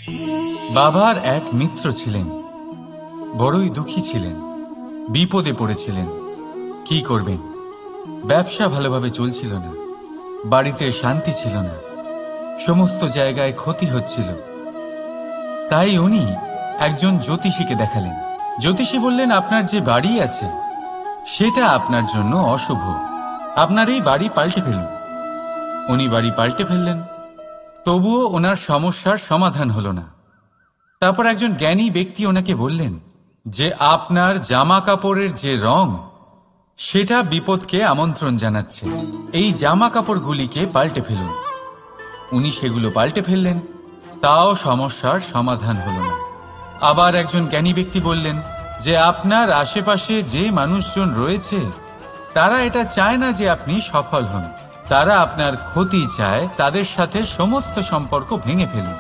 বাবার এক মিত্র ছিলেন, বড়ই দুঃখী ছিলেন, বিপদে পড়েছিলেন। কি করবেন? ব্যবসা ভালোভাবে চলছিল না, বাড়িতে শান্তি ছিল না, সমস্ত জায়গায় ক্ষতি হচ্ছিল। তাই উনি একজন জ্যোতিষীকে দেখালেন। জ্যোতিষী বললেন, আপনার যে বাড়ি আছে সেটা আপনার জন্য অশুভ, আপনার এই বাড়ি পাল্টে ফেলুন। উনি বাড়ি পাল্টে ফেললেন, তবুও ওনার সমস্যার সমাধান হলো না। তারপর একজন জ্ঞানী ব্যক্তি ওনাকে বললেন যে আপনার জামা কাপড়ের যে রং সেটা বিপদকে আমন্ত্রণ জানাচ্ছে, এই জামা কাপড়গুলিকে পাল্টে ফেলুন। উনি সেগুলো পাল্টে ফেললেন, তাও সমস্যার সমাধান হলো না। আবার একজন জ্ঞানী ব্যক্তি বললেন যে আপনার আশেপাশে যে মানুষজন রয়েছে তারা এটা চায় না যে আপনি সফল হন, তারা আপনার ক্ষতি চায়, তাদের সাথে সমস্ত সম্পর্ক ভেঙে ফেলুন।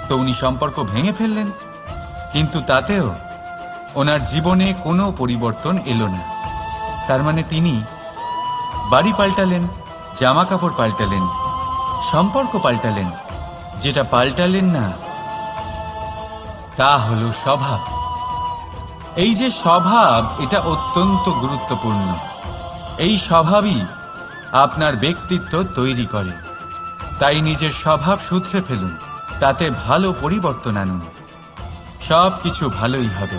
তো উনি সম্পর্ক ভেঙে ফেললেন, কিন্তু তাতেও ওনার জীবনে কোনো পরিবর্তন এলো না। তার মানে তিনি বাড়ি পাল্টালেন, জামা কাপড় পাল্টালেন, সম্পর্ক পাল্টালেন, যেটা পাল্টালেন না তা হলো স্বভাব। এই যে স্বভাব, এটা অত্যন্ত গুরুত্বপূর্ণ। এই স্বভাবই আপনার ব্যক্তিত্ব তৈরি করে। তাই নিজের স্বভাব শুধরে ফেলুন, তাতে ভালো পরিবর্তন আনুন, সব কিছু ভালোই হবে।